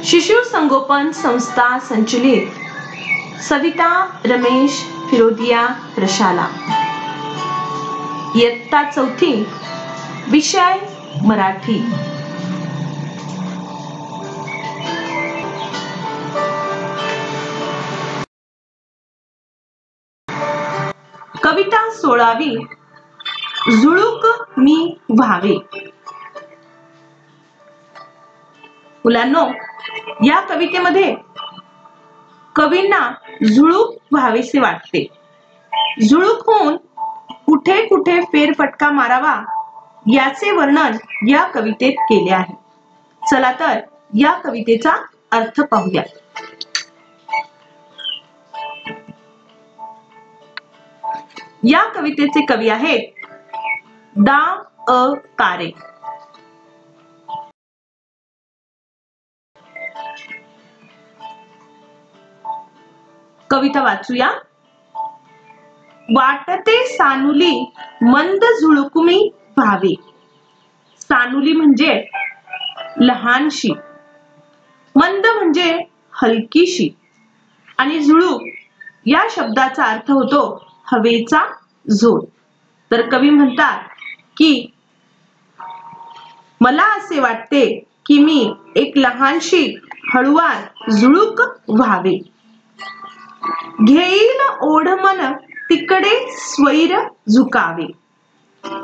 शिशु संगोपन संस्था संचलित सविता रमेश फिरोदिया प्रशाला, इयत्ता चौथी, विषय मराठी। कविता 16वी, झुळूक मी व्हावे। मुलांनो, या कवितेमध्ये कवींना झुळूक व्हावेसे वाटते। झुळूक होऊन कुठे कुठे फेरफटका मारावा याचे वर्णन या कवितेत केले आहे। चला तर या कवितेचा अर्थ पाहूया। या कवितेचे कवी आहेत दा. कारे। कविता वाचूया। वाटते सानुली मंद झुळुकमी व्हावे। सानुली म्हणजे लहानशी, मंद म्हणजे हलकीशी आणि झुळूक या शब्दाचा अर्थ होतो हवेचा झोत। तर कवी म्हणतात की मला असे वाटते की मी एक लहानशी हळुवार झुळूक व्हावे। घेईल ओढ मन तिकडे स्वैर झुकावे।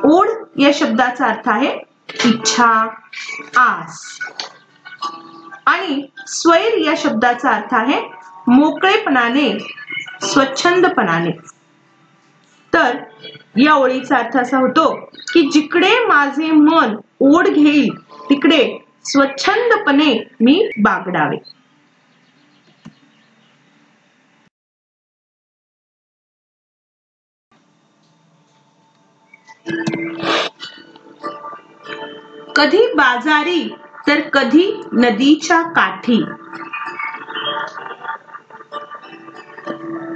ओढ या शब्दाचा अर्थ आहे इच्छा, आस आणि स्वैर या शब्दाचा अर्थ आहे मोकळेपणाने, स्वच्छंदपणाने। तर या ओळीचा अर्थ असा होतो की जिकडे माझे मन ओढ घेईल तिकडे स्वच्छंदपणे मी बागडावे। कधी बाजारी तर कधी नदीच्या काठी,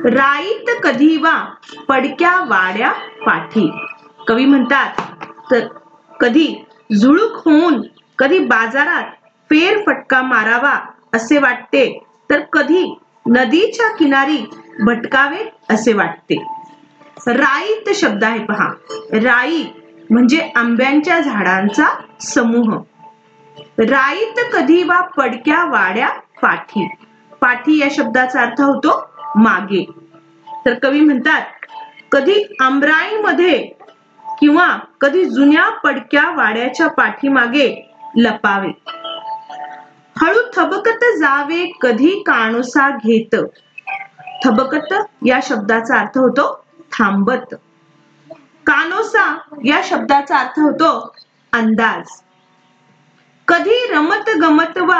राईत कधी वा पडक्या वाड्या पाठी। कवी म्हणतात तर कधी झुळूक होऊन कधी बाजारात फेरफटका मारावा असे वाटते, तर कधी नदीच्या किनारी भटकावे असे वाटते। राईत शब्द आहे पहा। राई म्हणजे आंब्यांच्या झाडांचा समूह। राईत कधी वा पडक्या वाड्या पाठी। पाठी या शब्दाचा अर्थ होतो मागे। तर कवी म्हणतात कधी आमराईमध्ये किंवा कधी जुन्या पडक्या वाड्याच्या पाठीमागे लपावे। हळू थबकत जावे कधी काणोसा घेत। थबकत या शब्दाचा अर्थ होतो थांबत। कानोसा या शब्दाचा अर्थ होतो अंदाज। कधी रमत गमत वा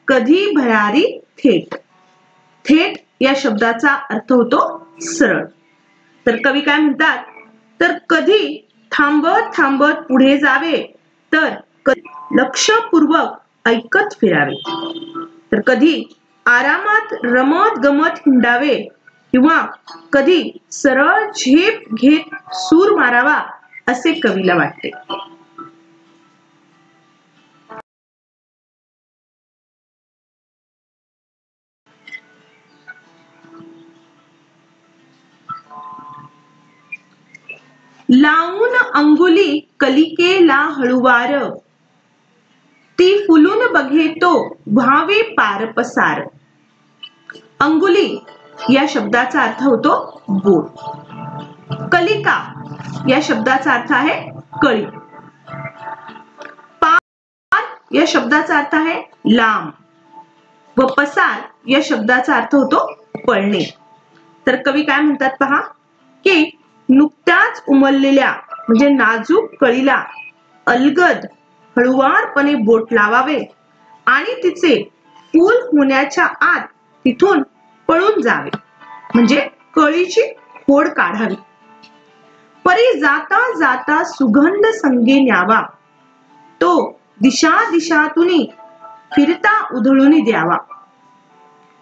कधी भरारी थेट। थेट या शब्दाचा अर्थ होतो सरळ। तर कवी काय म्हणतात तर कधी थांबत थांबत पुढे जावे, तर लक्षपूर्वक ऐकत फिरावे। तर कधी आरामात रमत गमत हिंडावे किंवा कधी सरळ झेप घेत सूर मारावा असे कवीला वाटते। लावून अंगुली कलिकेला हळुवार, ती फुलून बघे तो व्हावे पार पसार। अंगुली या शब्दाचा अर्थ होतो बोट। कलिका या शब्दाचा अर्थ आहे कळी। पार या शब्दाचा अर्थ आहे लांब व पसार या शब्दाचा अर्थ होतो पळणे। तर कवी काय म्हणतात पहा की नुकत्याच उमललेल्या म्हणजे नाजूक कळीला अलगद हळुवारपणे बोट लावावे आणि तिचे फूल होण्याच्या आत तिथून पळून जावे, म्हणजे कळीची फोड काढावी। परी जाता जाता सुगंध संगे न्यावा, तो दिशा दिशातूनी फिरता उधळून द्यावा।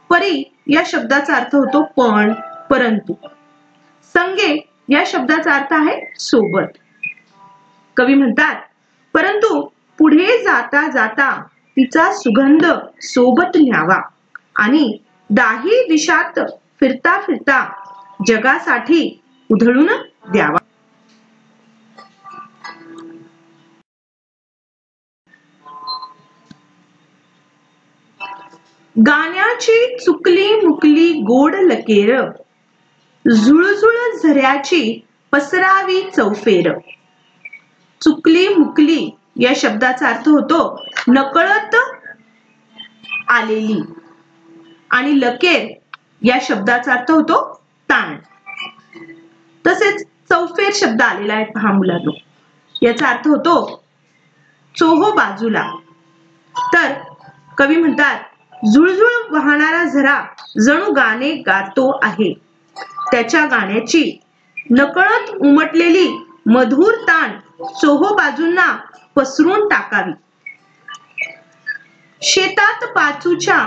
परी या शब्दाचा अर्थ होतो पण, परंतु। संगे या शब्दाचा अर्थ आहे सोबत। कवी म्हणतात परंतु पुढे जाता जाता तिचा सुगंध सोबत न्यावा आणि दाही दिशात फिरता फिरता जगासाठी उधळून द्यावा. गाण्याची चुकली मुकली गोड लकेर, झुळझुळ झऱ्याची पसरावी चौफेर. चुकली मुकली या शब्दाचा अर्थ होतो नकळत आलेली आणि लकेर या शब्दाचा अर्थ होतो ताण. तसेच चौफेर शब्द आलेला आहे पहा मुलांनो, याचा अर्थ होतो चोहो बाजूला. तर कवी म्हणतात झुळझुळ वाहणारा झरा जणू गाणे गातो आहे, त्याच्या गाण्याची नकळत उमटलेली मधुर ताण चोहो बाजूंना पसरून टाकावी. शेतात पाचूच्या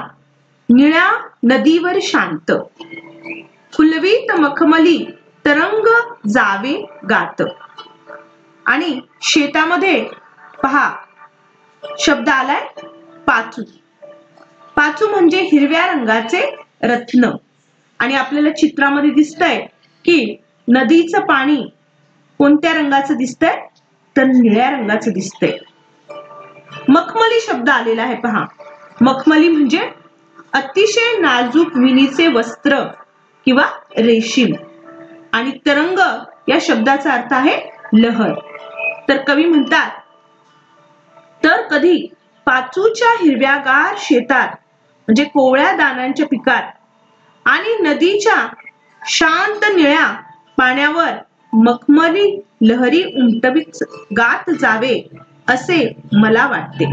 निळ्या नदीवर शांत, फुलवीत मखमली तरंग जावे गात. आणि शेतामध्ये पहा शब्द आलाय पाचू. पाचू म्हणजे हिरव्या रंगाचे रत्न. आणि आपल्याला चित्रामध्ये दिसतंय की नदीचं पाणी कोणत्या रंगाचं दिसतंय, तर निळ्या रंगाचं दिसतंय. मखमली शब्द आलेला आहे पहा. मखमली म्हणजे अतिशय नाजूक विणीचे वस्त्र किंवा रेशीम. आणि तरंग या शब्दाचा अर्थ आहे लहर. तर कवी म्हणतात तर कधी पाचूच्या हिरव्यागार शेतात म्हणजे कोवळ्या दाण्यांच्या पिकात आणि नदीच्या शांत निळ्या पाण्यावर मखमली लहरी उमटवीत गात जावे असे मला वाटते.